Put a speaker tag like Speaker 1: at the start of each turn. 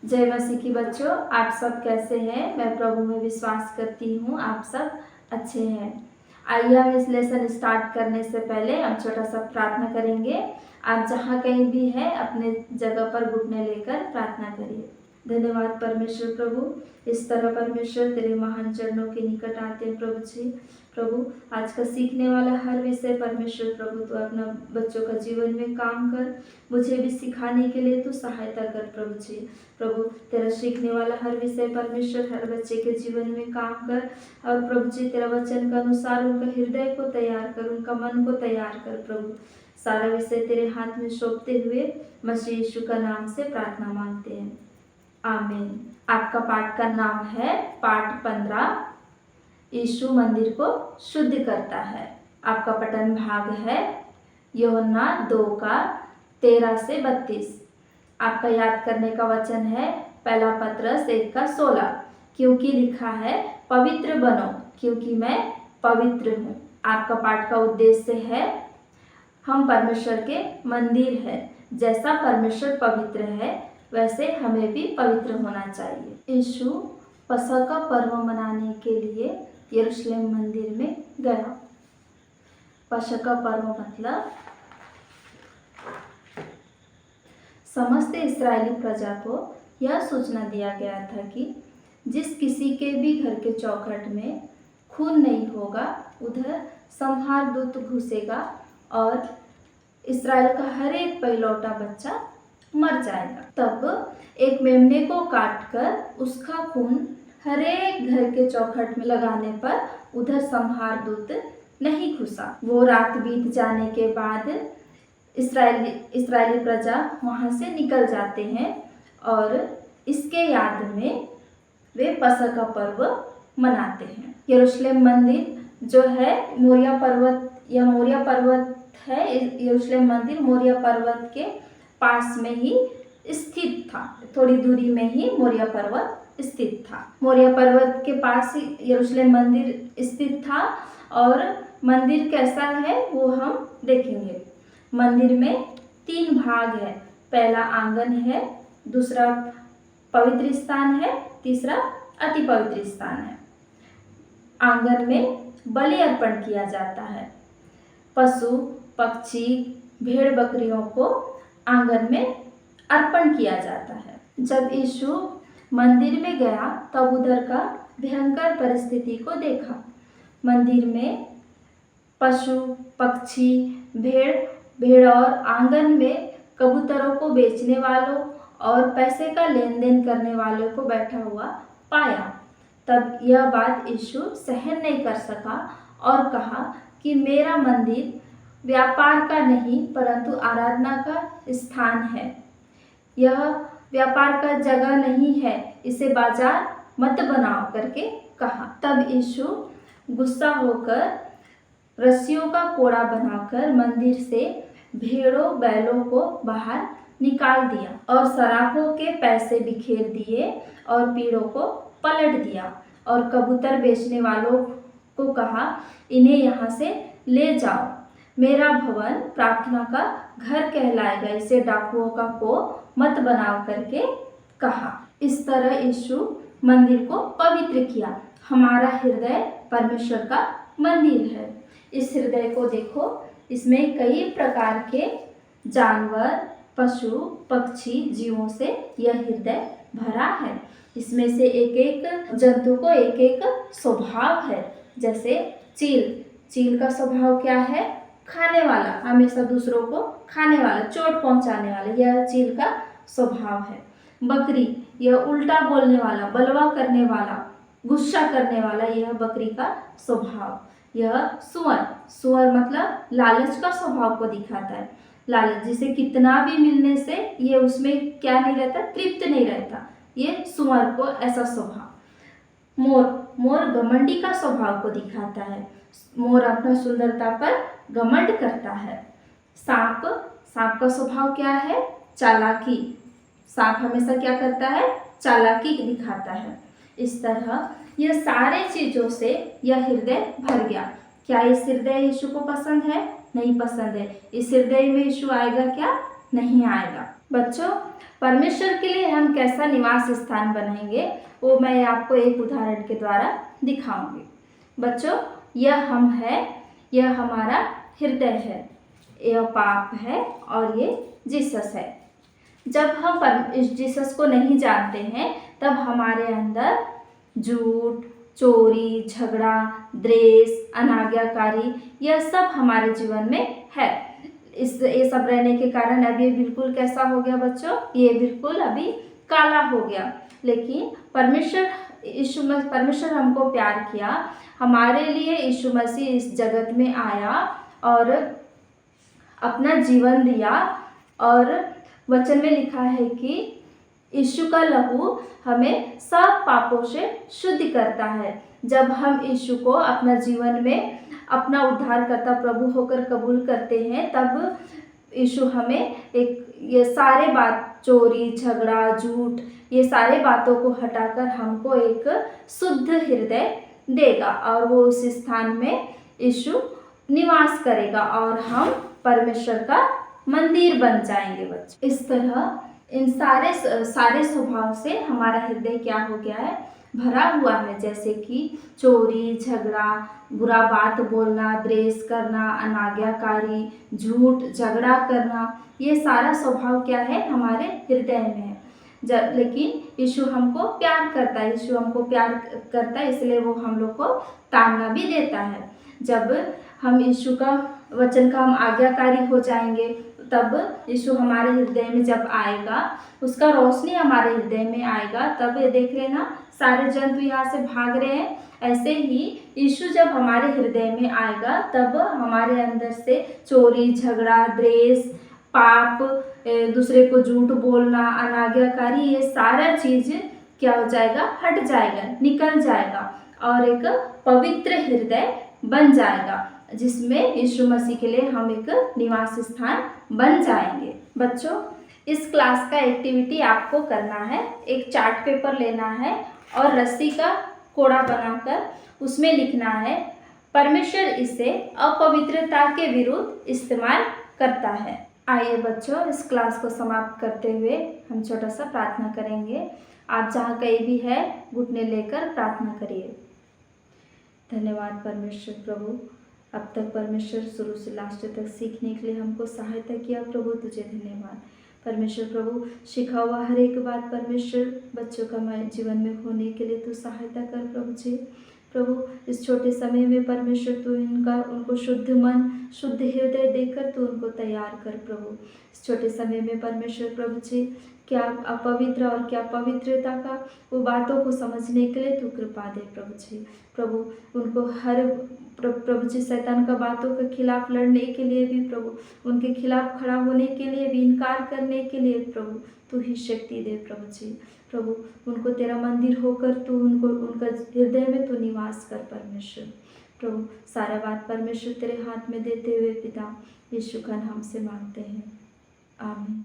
Speaker 1: जय मसीह की बच्चों, आप सब कैसे हैं। मैं प्रभु में विश्वास करती हूँ आप सब अच्छे हैं। आइए हम इस लेसन स्टार्ट करने से पहले हम छोटा सा प्रार्थना करेंगे। आप जहाँ कहीं भी हैं अपने जगह पर घुटने लेकर प्रार्थना करिए। धन्यवाद परमेश्वर प्रभु, इस तरह परमेश्वर तेरे महान चरणों के निकट आते हैं प्रभु जी। प्रभु आज का सीखने वाला हर विषय परमेश्वर प्रभु तो अपना बच्चों का जीवन में काम कर, मुझे भी सिखाने के लिए तू सहायता कर प्रभु जी। प्रभु तेरा सीखने वाला हर विषय परमेश्वर हर बच्चे के जीवन में काम कर, और प्रभु जी तेरा वचन के अनुसार उनका हृदय को तैयार कर, उनका मन को तैयार कर। प्रभु सारा विषय तेरे हाथ में सौंपते हुए मसीह यीशु का नाम से प्रार्थना मांगते हैं, आमीन। आपका पाठ का नाम है पाठ 15, यीशु मंदिर को शुद्ध करता है। आपका पठन भाग है यूहन्ना 2:13 से 32। आपका याद करने का वचन है पहला पत्रस 1:16, क्योंकि लिखा है पवित्र बनो क्योंकि मैं पवित्र हूँ। आपका पाठ का उद्देश्य है हम परमेश्वर के मंदिर है, जैसा परमेश्वर पवित्र है वैसे हमें भी पवित्र होना चाहिए। यीशु पसह का पर्व मनाने के लिए यरूशलेम मंदिर में गया। पसह का पर्व मतलब समस्त इस्राएली प्रजा को यह सूचना दिया गया था कि जिस किसी के भी घर के चौखट में खून नहीं होगा उधर संहार दूत घुसेगा और इस्राएल का हर एक पहलौठा बच्चा मर जाएगा। तब एक मेमने को काटकर उसका खून हर एक घर के चौखट में लगाने पर उधर संहार दूत नहीं घुसा। वो रात बीत जाने के बाद इस्राएली प्रजा वहाँ से निकल जाते हैं और इसके याद में वे पसह का पर्व मनाते हैं। यरूशलेम मंदिर जो है मोरिया पर्वत है। यरूशलेम मंदिर मोरिया पर्वत के पास में ही स्थित था, थोड़ी दूरी में ही मोरिया पर्वत स्थित था। मोरिया पर्वत के पास ही यरूशलेम मंदिर स्थित था और मंदिर कैसा है वो हम देखेंगे। मंदिर में 3 भाग है। पहला आंगन है, दूसरा पवित्र स्थान है, तीसरा अति पवित्र स्थान है। आंगन में बलि अर्पण किया जाता है। पशु पक्षी भेड़ बकरियों को आंगन में अर्पण किया जाता है। जब यीशु मंदिर में गया तब उधर का भयंकर परिस्थिति को देखा। मंदिर में पशु पक्षी भेड़ और आंगन में कबूतरों को बेचने वालों और पैसे का लेन देन करने वालों को बैठा हुआ पाया। तब यह बात यीशु सहन नहीं कर सका और कहा कि मेरा मंदिर व्यापार का नहीं परंतु आराधना का स्थान है। यह व्यापार का जगह नहीं है, इसे बाजार मत बनाओ करके कहा। तब यीशु गुस्सा होकर रस्सियों का कोड़ा बनाकर मंदिर से भेड़ों बैलों को बाहर निकाल दिया और सराफों के पैसे बिखेर दिए और पीड़ों को पलट दिया और कबूतर बेचने वालों को कहा इन्हें यहाँ से ले जाओ, मेरा भवन प्रार्थना का घर कहलाएगा, इसे डाकुओं का को मत बनाओ करके कहा। इस तरह यीशु मंदिर को पवित्र किया। हमारा हृदय परमेश्वर का मंदिर है। इस हृदय को देखो, इसमें कई प्रकार के जानवर पशु पक्षी जीवों से यह हृदय भरा है। इसमें से एक एक जंतु को एक एक स्वभाव है। जैसे चील का स्वभाव क्या है? खाने वाला, हमेशा दूसरों को खाने वाला, चोट पहुंचाने वाला, यह चील का स्वभाव है। बकरी, यह उल्टा बोलने वाला, बलवा करने वाला, गुस्सा करने वाला, यह बकरी का स्वभाव। यह सुअर मतलब लालच का स्वभाव को दिखाता है। लालच, जिसे कितना भी मिलने से ये उसमें क्या नहीं रहता, तृप्त नहीं रहता, ये सुअर को ऐसा स्वभाव। मोर घमंडी का स्वभाव को दिखाता है। मोर अपना सुंदरता पर घमंड करता है। सांप का स्वभाव क्या है? चालाकी। सांप हमेशा क्या करता है? चालाकी दिखाता है। इस तरह यह सारे चीजों से यह हृदय भर गया। क्या इस हृदय यीशु को पसंद है? नहीं पसंद है। इस हृदय में यीशु आएगा क्या? नहीं आएगा। बच्चों, परमेश्वर के लिए हम कैसा निवास स्थान बनाएंगे वो मैं आपको एक उदाहरण के द्वारा दिखाऊंगी। बच्चों, यह हम है, यह हमारा हृदय है, यह पाप है और ये जीसस है। जब हम इस जीसस को नहीं जानते हैं तब हमारे अंदर झूठ, चोरी, झगड़ा, द्वेष, अनाज्ञाकारी यह सब हमारे जीवन में है। ये सब रहने के कारण अब ये बिल्कुल कैसा हो गया बच्चों, ये बिल्कुल अभी काला हो गया। लेकिन परमेश्वर हमको प्यार किया, हमारे लिए यीशु मसीह इस जगत में आया और अपना जीवन दिया। और वचन में लिखा है कि यीशु का लहू हमें सब पापों से शुद्ध करता है। जब हम यीशु को अपना जीवन में अपना उद्धारकर्ता प्रभु होकर कबूल करते हैं तब यीशु हमें ये सारे बात, चोरी, झगड़ा, झूठ, ये सारे बातों को हटाकर हमको एक शुद्ध हृदय देगा और वो उस स्थान में यीशु निवास करेगा और हम परमेश्वर का मंदिर बन जाएंगे बच्चे। इस तरह इन सारे स्वभाव से हमारा हृदय क्या हो गया है, भरा हुआ है। जैसे कि चोरी, झगड़ा, बुरा बात बोलना, द्वेष करना, अनाज्ञाकारी, झूठ, झगड़ा करना, ये सारा स्वभाव क्या है, हमारे हृदय में है। लेकिन यीशु हमको प्यार करता है, यीशु हमको प्यार करता है, इसलिए वो हम लोग को ताड़ना भी देता है। जब हम यीशु का वचन का हम आज्ञाकारी हो जाएंगे तब यीशु हमारे हृदय में जब आएगा, उसका रोशनी हमारे हृदय में आएगा, तब ये देख लेना सारे जंतु यहाँ से भाग रहे हैं। ऐसे ही यीशु जब हमारे हृदय में आएगा तब हमारे अंदर से चोरी, झगड़ा, द्वेष, पाप, दूसरे को झूठ बोलना, अनाज्ञाकारी, ये सारा चीज़ क्या हो जाएगा, हट जाएगा, निकल जाएगा और एक पवित्र हृदय बन जाएगा जिसमें यीशु मसीह के लिए हम एक निवास स्थान बन जाएंगे। बच्चों, इस क्लास का एक्टिविटी आपको करना है। एक चार्ट पेपर लेना है और रस्सी का कोड़ा बनाकर उसमें लिखना है, परमेश्वर इसे अपवित्रता के विरुद्ध इस्तेमाल करता है। आइए बच्चों, इस क्लास को समाप्त करते हुए हम छोटा सा प्रार्थना करेंगे। आप जहाँ कहीं भी है घुटने लेकर प्रार्थना करिए। धन्यवाद परमेश्वर प्रभु, अब तक परमेश्वर शुरू से लास्ट तक सीखने के लिए हमको सहायता किया प्रभु, तुझे धन्यवाद। परमेश्वर प्रभु, सिखा हुआ हर एक बात परमेश्वर बच्चों का जीवन में होने के लिए तू सहायता कर प्रभु जी। प्रभु, इस छोटे समय में परमेश्वर तू उनको शुद्ध मन, शुद्ध हृदय देकर तू उनको तैयार कर प्रभु। इस छोटे समय में परमेश्वर प्रभु जी, क्या अपवित्र और क्या पवित्रता का वो बातों को समझने के लिए तू कृपा दे प्रभु जी। प्रभु, उनको हर प्रभु जी शैतान का बातों के खिलाफ लड़ने के लिए भी प्रभु, उनके खिलाफ खड़ा होने के लिए भी, इनकार करने के लिए प्रभु तू ही शक्ति दे प्रभु जी। प्रभु, उनको तेरा मंदिर होकर तू उनका हृदय में तू निवास कर परमेश्वर। प्रभु, सारा बात परमेश्वर तेरे हाथ में देते हुए पिता यीशु का नाम से मांगते हैं, आमीन।